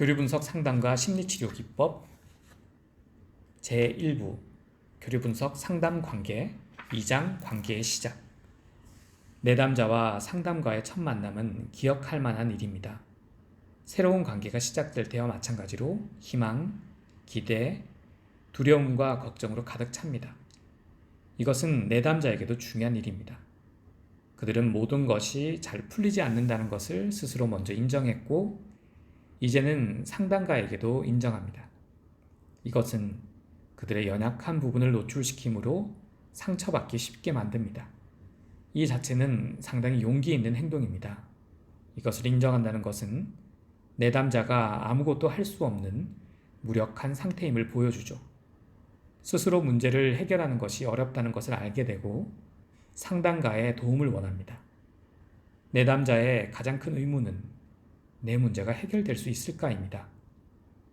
교류분석 상담과 심리치료 기법 제1부 교류분석 상담관계 2장 관계의 시작. 내담자와 상담가의 첫 만남은 기억할 만한 일입니다. 새로운 관계가 시작될 때와 마찬가지로 희망, 기대, 두려움과 걱정으로 가득 찹니다. 이것은 내담자에게도 중요한 일입니다. 그들은 모든 것이 잘 풀리지 않는다는 것을 스스로 먼저 인정했고 이제는 상담가에게도 인정합니다. 이것은 그들의 연약한 부분을 노출시키므로 상처받기 쉽게 만듭니다. 이 자체는 상당히 용기 있는 행동입니다. 이것을 인정한다는 것은 내담자가 아무것도 할 수 없는 무력한 상태임을 보여주죠. 스스로 문제를 해결하는 것이 어렵다는 것을 알게 되고 상담가의 도움을 원합니다. 내담자의 가장 큰 의문은 내 문제가 해결될 수 있을까입니다.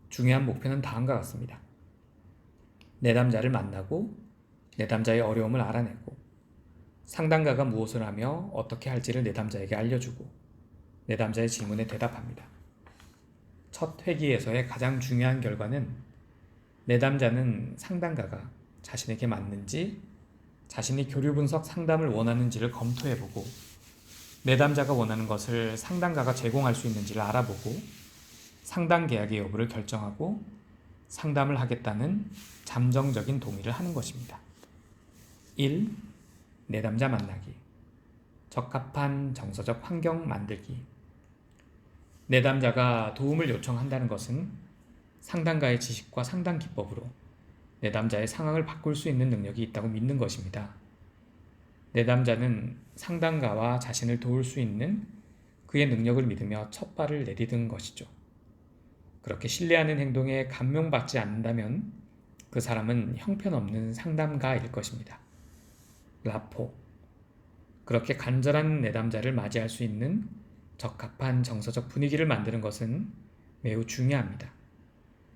중요한 목표는 다음과 같습니다. 내담자를 만나고 내담자의 어려움을 알아내고 상담가가 무엇을 하며 어떻게 할지를 내담자에게 알려주고 내담자의 질문에 대답합니다. 첫 회기에서의 가장 중요한 결과는 내담자는 상담가가 자신에게 맞는지 자신이 교류분석 상담을 원하는지를 검토해보고 내담자가 원하는 것을 상담가가 제공할 수 있는지를 알아보고 상담 계약의 여부를 결정하고 상담을 하겠다는 잠정적인 동의를 하는 것입니다. 1. 내담자 만나기. 적합한 정서적 환경 만들기. 내담자가 도움을 요청한다는 것은 상담가의 지식과 상담 기법으로 내담자의 상황을 바꿀 수 있는 능력이 있다고 믿는 것입니다. 내담자는 상담가와 자신을 도울 수 있는 그의 능력을 믿으며 첫 발을 내디딘 것이죠. 그렇게 신뢰하는 행동에 감명받지 않는다면 그 사람은 형편없는 상담가일 것입니다. 라포. 그렇게 간절한 내담자를 맞이할 수 있는 적합한 정서적 분위기를 만드는 것은 매우 중요합니다.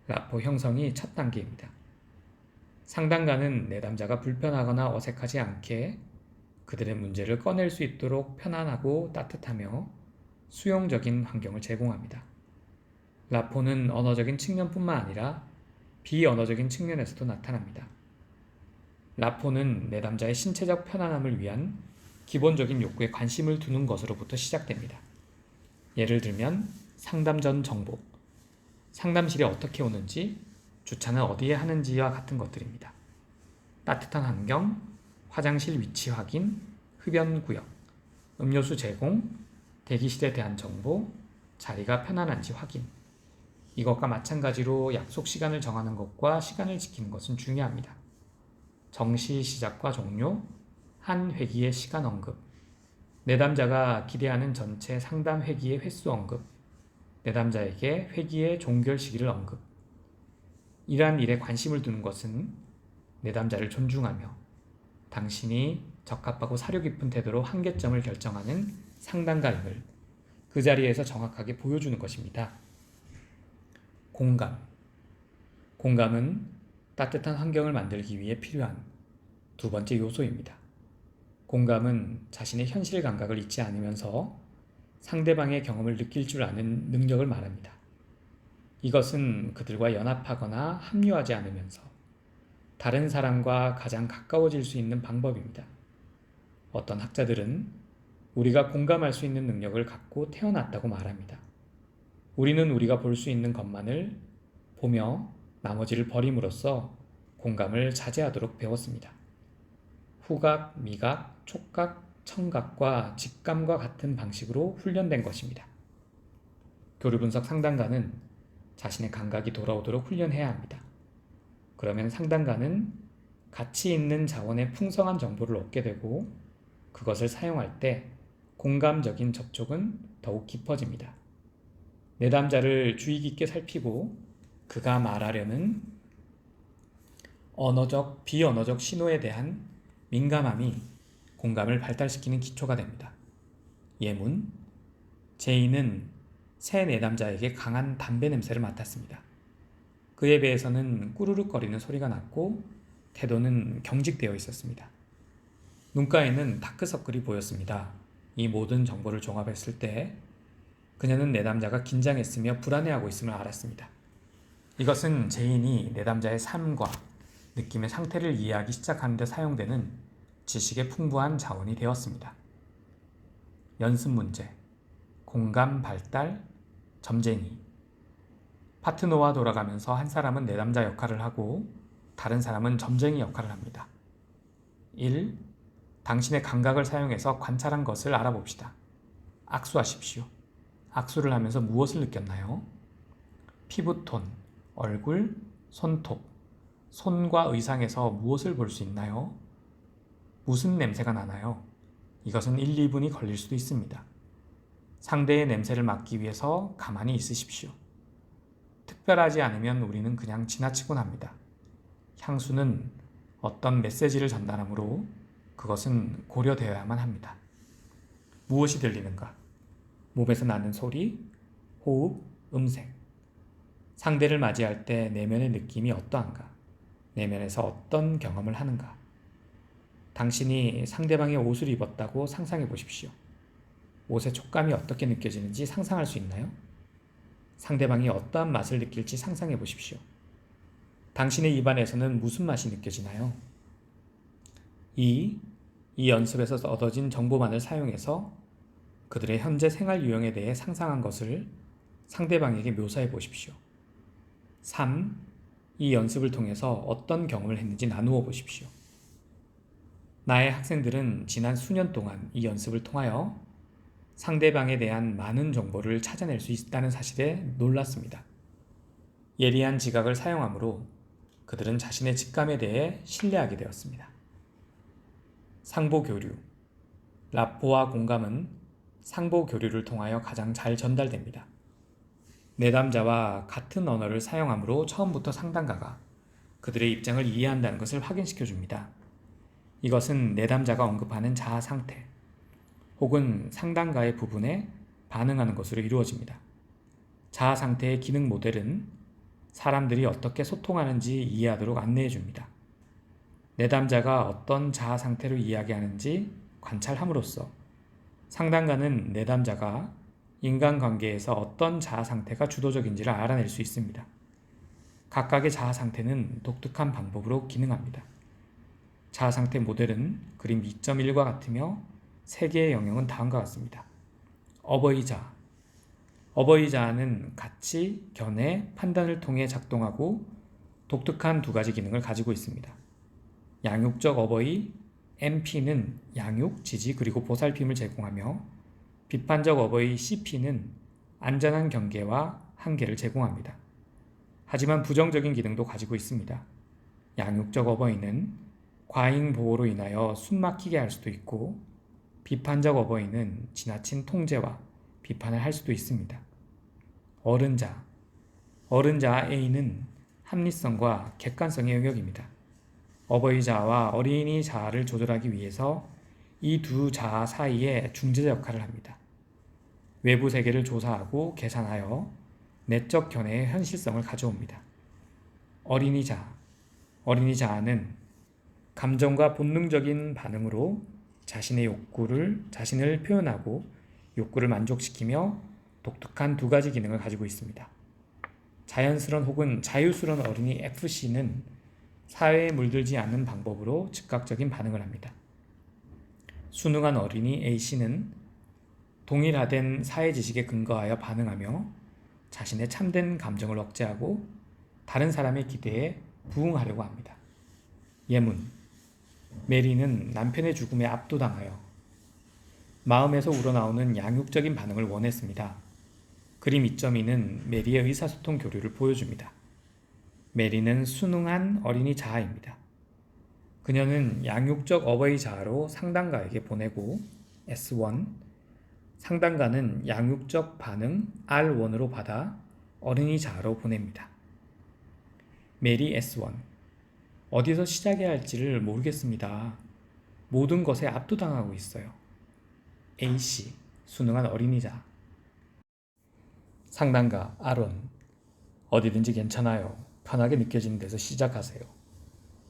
라포 형성이 첫 단계입니다. 상담가는 내담자가 불편하거나 어색하지 않게 그들의 문제를 꺼낼 수 있도록 편안하고 따뜻하며 수용적인 환경을 제공합니다. 라포는 언어적인 측면뿐만 아니라 비언어적인 측면에서도 나타납니다. 라포는 내담자의 신체적 편안함을 위한 기본적인 욕구에 관심을 두는 것으로부터 시작됩니다. 예를 들면 상담 전 정보, 상담실에 어떻게 오는지, 주차는 어디에 하는지와 같은 것들입니다. 따뜻한 환경, 화장실 위치 확인, 흡연 구역, 음료수 제공, 대기실에 대한 정보, 자리가 편안한지 확인. 이것과 마찬가지로 약속 시간을 정하는 것과 시간을 지키는 것은 중요합니다. 정시 시작과 종료, 한 회기의 시간 언급, 내담자가 기대하는 전체 상담 회기의 횟수 언급, 내담자에게 회기의 종결 시기를 언급. 이러한 일에 관심을 두는 것은 내담자를 존중하며 당신이 적합하고 사려 깊은 태도로 한계점을 결정하는 상담가임을 그 자리에서 정확하게 보여주는 것입니다. 공감. 공감은 따뜻한 환경을 만들기 위해 필요한 두 번째 요소입니다. 공감은 자신의 현실 감각을 잊지 않으면서 상대방의 경험을 느낄 줄 아는 능력을 말합니다. 이것은 그들과 연합하거나 합류하지 않으면서 다른 사람과 가장 가까워질 수 있는 방법입니다. 어떤 학자들은 우리가 공감할 수 있는 능력을 갖고 태어났다고 말합니다. 우리는 우리가 볼 수 있는 것만을 보며 나머지를 버림으로써 공감을 자제하도록 배웠습니다. 후각, 미각, 촉각, 청각과 직감과 같은 방식으로 훈련된 것입니다. 교류분석 상담가는 자신의 감각이 돌아오도록 훈련해야 합니다. 그러면 상담가는 가치 있는 자원의 풍성한 정보를 얻게 되고 그것을 사용할 때 공감적인 접촉은 더욱 깊어집니다. 내담자를 주의 깊게 살피고 그가 말하려는 언어적, 비언어적 신호에 대한 민감함이 공감을 발달시키는 기초가 됩니다. 예문, 제이는 새 내담자에게 강한 담배 냄새를 맡았습니다. 그의 배에서는 꾸르륵거리는 소리가 났고 태도는 경직되어 있었습니다. 눈가에는 다크서클이 보였습니다. 이 모든 정보를 종합했을 때 그녀는 내담자가 긴장했으며 불안해하고 있음을 알았습니다. 이것은 제인이 내담자의 삶과 느낌의 상태를 이해하기 시작하는 데 사용되는 지식의 풍부한 자원이 되었습니다. 연습 문제, 공감 발달, 점쟁이. 파트너와 돌아가면서 한 사람은 내담자 역할을 하고 다른 사람은 점쟁이 역할을 합니다. 1. 당신의 감각을 사용해서 관찰한 것을 알아봅시다. 악수하십시오. 악수를 하면서 무엇을 느꼈나요? 피부톤, 얼굴, 손톱, 손과 의상에서 무엇을 볼 수 있나요? 무슨 냄새가 나나요? 이것은 1, 2분이 걸릴 수도 있습니다. 상대의 냄새를 맡기 위해서 가만히 있으십시오. 특별하지 않으면 우리는 그냥 지나치곤 합니다. 향수는 어떤 메시지를 전달하므로 그것은 고려되어야만 합니다. 무엇이 들리는가? 몸에서 나는 소리, 호흡, 음색. 상대를 맞이할 때 내면의 느낌이 어떠한가? 내면에서 어떤 경험을 하는가? 당신이 상대방의 옷을 입었다고 상상해 보십시오. 옷의 촉감이 어떻게 느껴지는지 상상할 수 있나요? 상대방이 어떠한 맛을 느낄지 상상해 보십시오. 당신의 입안에서는 무슨 맛이 느껴지나요? 2. 이 연습에서 얻어진 정보만을 사용해서 그들의 현재 생활 유형에 대해 상상한 것을 상대방에게 묘사해 보십시오. 3. 이 연습을 통해서 어떤 경험을 했는지 나누어 보십시오. 나의 학생들은 지난 수년 동안 이 연습을 통하여 상대방에 대한 많은 정보를 찾아낼 수 있다는 사실에 놀랐습니다. 예리한 지각을 사용하므로 그들은 자신의 직감에 대해 신뢰하게 되었습니다. 상보교류. 라포와 공감은 상보교류를 통하여 가장 잘 전달됩니다. 내담자와 같은 언어를 사용하므로 처음부터 상담가가 그들의 입장을 이해한다는 것을 확인시켜줍니다. 이것은 내담자가 언급하는 자아 상태 혹은 상담가의 부분에 반응하는 것으로 이루어집니다. 자아 상태의 기능 모델은 사람들이 어떻게 소통하는지 이해하도록 안내해줍니다. 내담자가 어떤 자아 상태로 이야기하는지 관찰함으로써 상담가는 내담자가 인간관계에서 어떤 자아 상태가 주도적인지를 알아낼 수 있습니다. 각각의 자아 상태는 독특한 방법으로 기능합니다. 자아 상태 모델은 그림 2.1과 같으며 세 개의 영역은 다음과 같습니다. 어버이 자아. 어버이 자아는 가치, 견해, 판단을 통해 작동하고 독특한 두 가지 기능을 가지고 있습니다. 양육적 어버이 MP는 양육, 지지 그리고 보살핌을 제공하며 비판적 어버이 CP는 안전한 경계와 한계를 제공합니다. 하지만 부정적인 기능도 가지고 있습니다. 양육적 어버이는 과잉 보호로 인하여 숨막히게 할 수도 있고 비판적 어버이는 지나친 통제와 비판을 할 수도 있습니다. 어른자. 어른자 A는 합리성과 객관성의 영역입니다. 어버이 자아와 어린이 자아를 조절하기 위해서 이 두 자아 사이에 중재자 역할을 합니다. 외부 세계를 조사하고 계산하여 내적 견해의 현실성을 가져옵니다. 어린이 자아. 어린이 자아는 감정과 본능적인 반응으로 자신을 표현하고 욕구를 만족시키며 독특한 두 가지 기능을 가지고 있습니다. 자연스러운 혹은 자유스러운 어린이 FC는 사회에 물들지 않는 방법으로 즉각적인 반응을 합니다. 순응한 어린이 AC는 동일화된 사회 지식에 근거하여 반응하며 자신의 참된 감정을 억제하고 다른 사람의 기대에 부응하려고 합니다. 예문. 메리는 남편의 죽음에 압도당하여 마음에서 우러나오는 양육적인 반응을 원했습니다. 그림 2.2는 메리의 의사소통 교류를 보여줍니다. 메리는 순응한 어린이 자아입니다. 그녀는 양육적 어버이 자아로 상담가에게 보내고 S1, 상담가는 양육적 반응 R1으로 받아 어린이 자아로 보냅니다. 메리 S1, 어디서 시작해야 할지를 모르겠습니다. 모든 것에 압도당하고 있어요. AC, 순응한 어린이자. 상담가 아론, 어디든지 괜찮아요. 편하게 느껴지는 데서 시작하세요.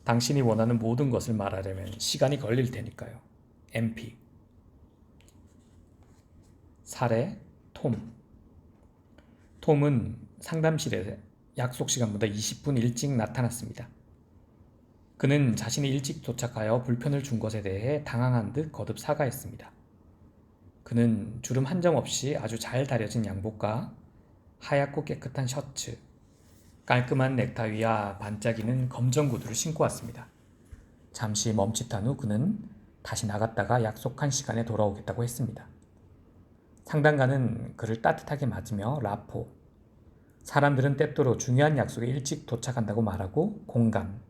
당신이 원하는 모든 것을 말하려면 시간이 걸릴 테니까요. MP. 사례, 톰. 톰은 상담실에 약속 시간보다 20분 일찍 나타났습니다. 그는 자신이 일찍 도착하여 불편을 준 것에 대해 당황한 듯 거듭 사과했습니다. 그는 주름 한 점 없이 아주 잘 다려진 양복과 하얗고 깨끗한 셔츠, 깔끔한 넥타이와 반짝이는 검정 구두를 신고 왔습니다. 잠시 멈칫한 후 그는 다시 나갔다가 약속한 시간에 돌아오겠다고 했습니다. 상담가는 그를 따뜻하게 맞으며 라포, 사람들은 때때로 중요한 약속에 일찍 도착한다고 말하고 공감,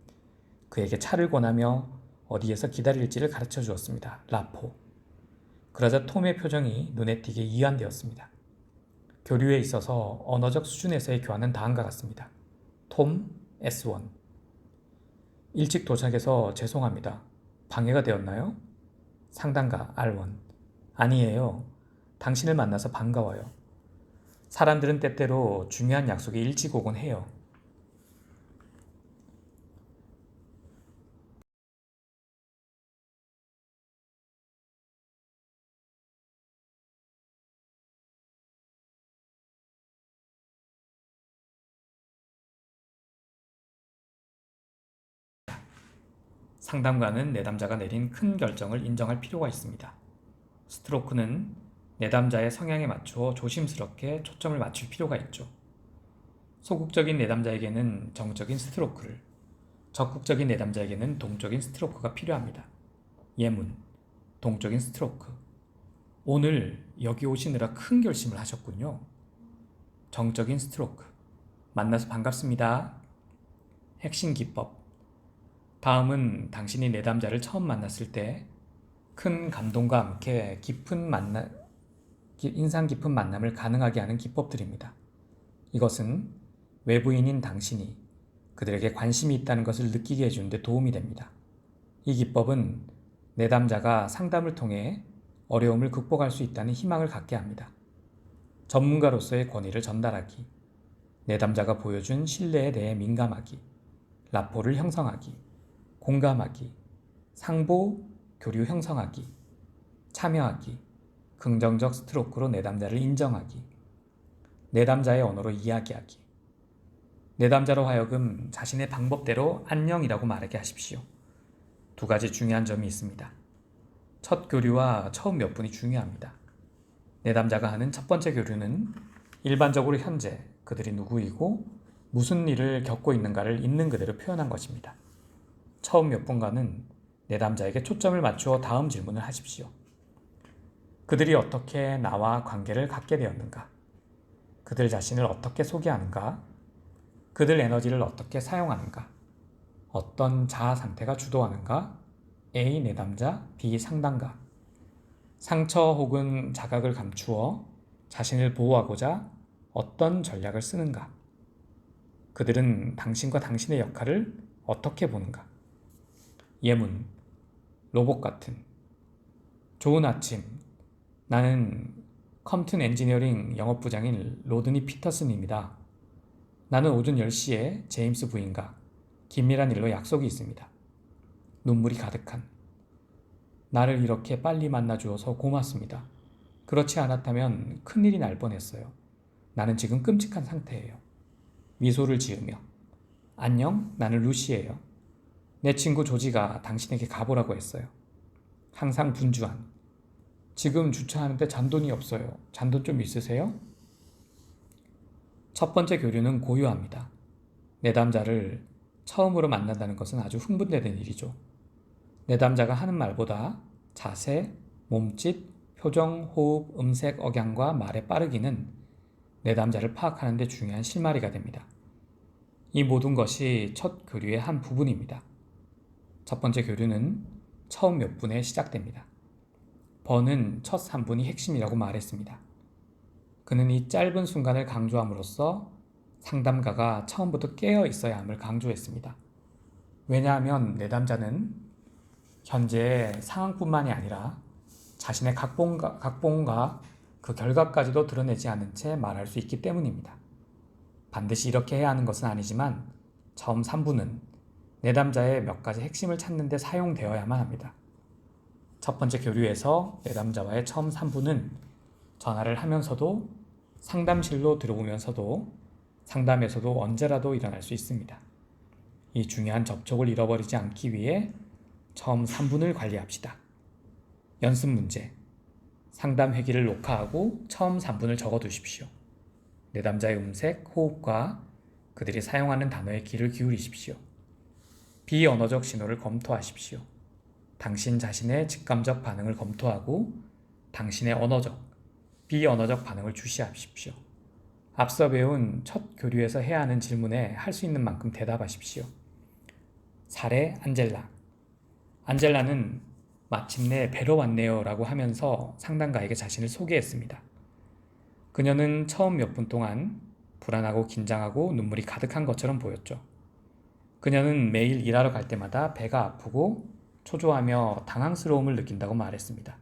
그에게 차를 권하며 어디에서 기다릴지를 가르쳐 주었습니다. 라포. 그러자 톰의 표정이 눈에 띄게 이완되었습니다. 교류에 있어서 언어적 수준에서의 교환은 다음과 같습니다. 톰, S1. 일찍 도착해서 죄송합니다. 방해가 되었나요? 상담가, R1. 아니에요. 당신을 만나서 반가워요. 사람들은 때때로 중요한 약속에 일찍 오곤 해요. 상담가는 내담자가 내린 큰 결정을 인정할 필요가 있습니다. 스트로크는 내담자의 성향에 맞추어 조심스럽게 초점을 맞출 필요가 있죠. 소극적인 내담자에게는 정적인 스트로크를, 적극적인 내담자에게는 동적인 스트로크가 필요합니다. 예문, 동적인 스트로크. 오늘 여기 오시느라 큰 결심을 하셨군요. 정적인 스트로크. 만나서 반갑습니다. 핵심 기법. 다음은 당신이 내담자를 처음 만났을 때 큰 감동과 함께 인상 깊은 만남을 가능하게 하는 기법들입니다. 이것은 외부인인 당신이 그들에게 관심이 있다는 것을 느끼게 해주는 데 도움이 됩니다. 이 기법은 내담자가 상담을 통해 어려움을 극복할 수 있다는 희망을 갖게 합니다. 전문가로서의 권위를 전달하기, 내담자가 보여준 신뢰에 대해 민감하기, 라포를 형성하기, 공감하기, 상보, 교류 형성하기, 참여하기, 긍정적 스트로크로 내담자를 인정하기, 내담자의 언어로 이야기하기, 내담자로 하여금 자신의 방법대로 안녕이라고 말하게 하십시오. 두 가지 중요한 점이 있습니다. 첫 교류와 처음 몇 분이 중요합니다. 내담자가 하는 첫 번째 교류는 일반적으로 현재 그들이 누구이고 무슨 일을 겪고 있는가를 있는 그대로 표현한 것입니다. 처음 몇 분간은 내담자에게 초점을 맞추어 다음 질문을 하십시오. 그들이 어떻게 나와 관계를 갖게 되었는가? 그들 자신을 어떻게 소개하는가? 그들 에너지를 어떻게 사용하는가? 어떤 자아 상태가 주도하는가? A. 내담자, B. 상담가. 상처 혹은 자각을 감추어 자신을 보호하고자 어떤 전략을 쓰는가? 그들은 당신과 당신의 역할을 어떻게 보는가? 예문, 로봇 같은. 좋은 아침. 나는 컴튼 엔지니어링 영업부장인 로드니 피터슨입니다. 나는 오전 10시에 제임스 부인과 긴밀한 일로 약속이 있습니다. 눈물이 가득한. 나를 이렇게 빨리 만나주어서 고맙습니다. 그렇지 않았다면 큰일이 날 뻔했어요. 나는 지금 끔찍한 상태예요. 미소를 지으며. 안녕, 나는 루시예요. 내 친구 조지가 당신에게 가보라고 했어요. 항상 분주한. 지금 주차하는데 잔돈이 없어요. 잔돈 좀 있으세요? 첫 번째 교류는 고요합니다. 내담자를 처음으로 만난다는 것은 아주 흥분되는 일이죠. 내담자가 하는 말보다 자세, 몸짓, 표정, 호흡, 음색, 억양과 말의 빠르기는 내담자를 파악하는 데 중요한 실마리가 됩니다. 이 모든 것이 첫 교류의 한 부분입니다. 첫 번째 교류는 처음 몇 분에 시작됩니다. 번은 첫 3분이 핵심이라고 말했습니다. 그는 이 짧은 순간을 강조함으로써 상담가가 처음부터 깨어 있어야 함을 강조했습니다. 왜냐하면 내담자는 현재의 상황뿐만이 아니라 자신의 각본과 그 결과까지도 드러내지 않은 채 말할 수 있기 때문입니다. 반드시 이렇게 해야 하는 것은 아니지만 처음 3분은 내담자의 몇 가지 핵심을 찾는 데 사용되어야만 합니다. 첫 번째 교류에서 내담자와의 처음 3분은 전화를 하면서도 상담실로 들어오면서도 상담에서도 언제라도 일어날 수 있습니다. 이 중요한 접촉을 잃어버리지 않기 위해 처음 3분을 관리합시다. 연습 문제. 상담 회기를 녹화하고 처음 3분을 적어두십시오. 내담자의 음색, 호흡과 그들이 사용하는 단어에 귀를 기울이십시오. 비언어적 신호를 검토하십시오. 당신 자신의 직감적 반응을 검토하고 당신의 언어적, 비언어적 반응을 주시하십시오. 앞서 배운 첫 교류에서 해야 하는 질문에 할 수 있는 만큼 대답하십시오. 사례 안젤라. 안젤라는 마침내 뵈러 왔네요 라고 하면서 상담가에게 자신을 소개했습니다. 그녀는 처음 몇 분 동안 불안하고 긴장하고 눈물이 가득한 것처럼 보였죠. 그녀는 매일 일하러 갈 때마다 배가 아프고 초조하며 당황스러움을 느낀다고 말했습니다.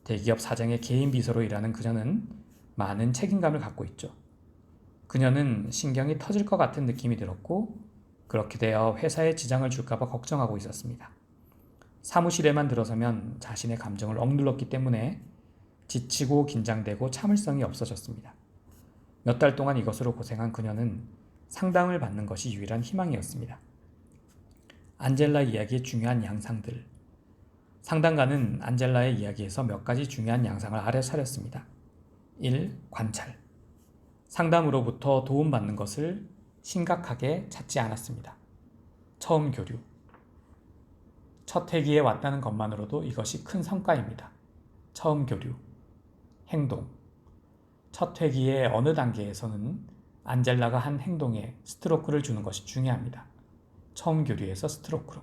대기업 사장의 개인 비서로 일하는 그녀는 많은 책임감을 갖고 있죠. 그녀는 신경이 터질 것 같은 느낌이 들었고 그렇게 되어 회사에 지장을 줄까 봐 걱정하고 있었습니다. 사무실에만 들어서면 자신의 감정을 억눌렀기 때문에 지치고 긴장되고 참을성이 없어졌습니다. 몇 달 동안 이것으로 고생한 그녀는 상담을 받는 것이 유일한 희망이었습니다. 안젤라 이야기의 중요한 양상들. 상담가는 안젤라의 이야기에서 몇 가지 중요한 양상을 알아차렸습니다. 1. 관찰. 상담으로부터 도움받는 것을 심각하게 찾지 않았습니다. 처음 교류. 첫 회기에 왔다는 것만으로도 이것이 큰 성과입니다. 처음 교류. 행동. 첫 회기의 어느 단계에서는 안젤라가 한 행동에 스트로크를 주는 것이 중요합니다. 처음 교류에서 스트로크로.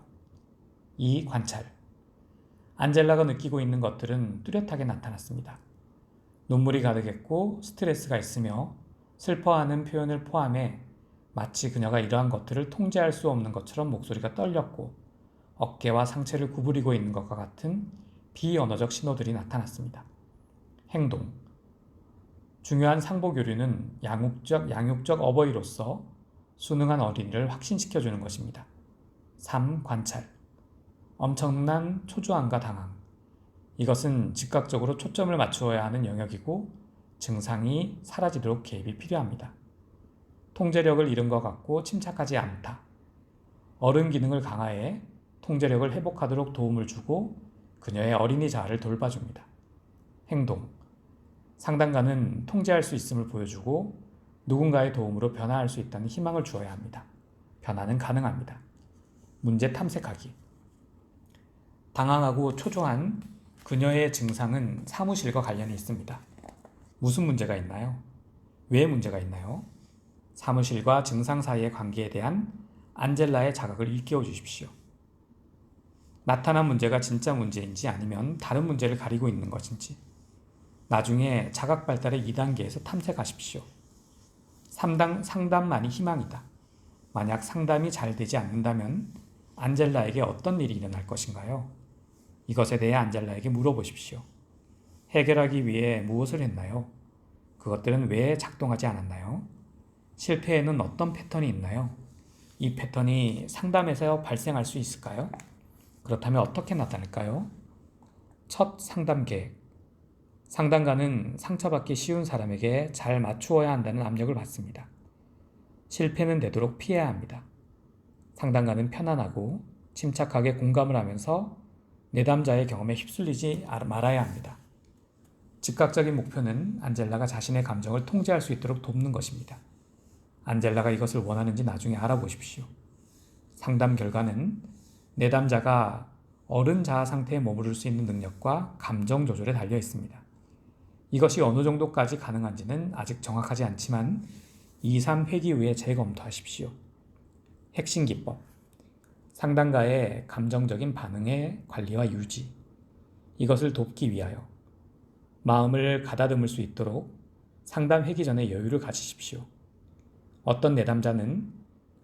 2. 관찰. 안젤라가 느끼고 있는 것들은 뚜렷하게 나타났습니다. 눈물이 가득했고 스트레스가 있으며 슬퍼하는 표현을 포함해 마치 그녀가 이러한 것들을 통제할 수 없는 것처럼 목소리가 떨렸고 어깨와 상체를 구부리고 있는 것과 같은 비언어적 신호들이 나타났습니다. 행동. 중요한 상보 교류는 양육적 어버이로서 순응한 어린이를 확신시켜주는 것입니다. 3. 관찰. 엄청난 초조함과 당황. 이것은 즉각적으로 초점을 맞추어야 하는 영역이고 증상이 사라지도록 개입이 필요합니다. 통제력을 잃은 것 같고 침착하지 않다. 어른 기능을 강화해 통제력을 회복하도록 도움을 주고 그녀의 어린이 자아를 돌봐줍니다. 행동. 상담가는 통제할 수 있음을 보여주고 누군가의 도움으로 변화할 수 있다는 희망을 주어야 합니다. 변화는 가능합니다. 문제 탐색하기. 당황하고 초조한 그녀의 증상은 사무실과 관련이 있습니다. 무슨 문제가 있나요? 왜 문제가 있나요? 사무실과 증상 사이의 관계에 대한 안젤라의 자각을 일깨워 주십시오. 나타난 문제가 진짜 문제인지 아니면 다른 문제를 가리고 있는 것인지 나중에 자각 발달의 2단계에서 탐색하십시오. 상담만이 희망이다. 만약 상담이 잘 되지 않는다면 안젤라에게 어떤 일이 일어날 것인가요? 이것에 대해 안젤라에게 물어보십시오. 해결하기 위해 무엇을 했나요? 그것들은 왜 작동하지 않았나요? 실패에는 어떤 패턴이 있나요? 이 패턴이 상담에서 발생할 수 있을까요? 그렇다면 어떻게 나타날까요? 첫 상담 계획. 상담가는 상처받기 쉬운 사람에게 잘 맞추어야 한다는 압력을 받습니다. 실패는 되도록 피해야 합니다. 상담가는 편안하고 침착하게 공감을 하면서 내담자의 경험에 휩쓸리지 말아야 합니다. 즉각적인 목표는 안젤라가 자신의 감정을 통제할 수 있도록 돕는 것입니다. 안젤라가 이것을 원하는지 나중에 알아보십시오. 상담 결과는 내담자가 어른 자아 상태에 머무를 수 있는 능력과 감정 조절에 달려 있습니다. 이것이 어느 정도까지 가능한지는 아직 정확하지 않지만 2, 3회기 후에 재검토하십시오. 핵심 기법. 상담가의 감정적인 반응의 관리와 유지. 이것을 돕기 위하여 마음을 가다듬을 수 있도록 상담 회기 전에 여유를 가지십시오. 어떤 내담자는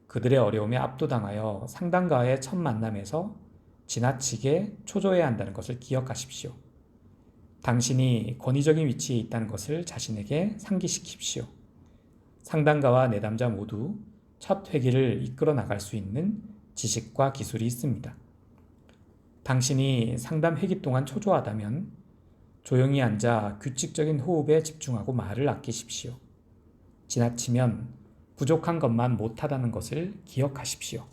그들의 어려움에 압도당하여 상담가의 첫 만남에서 지나치게 초조해야 한다는 것을 기억하십시오. 당신이 권위적인 위치에 있다는 것을 자신에게 상기시키십시오. 상담가와 내담자 모두 첫 회기를 이끌어 나갈 수 있는 지식과 기술이 있습니다. 당신이 상담 회기 동안 초조하다면 조용히 앉아 규칙적인 호흡에 집중하고 말을 아끼십시오. 지나치면 부족한 것만 못하다는 것을 기억하십시오.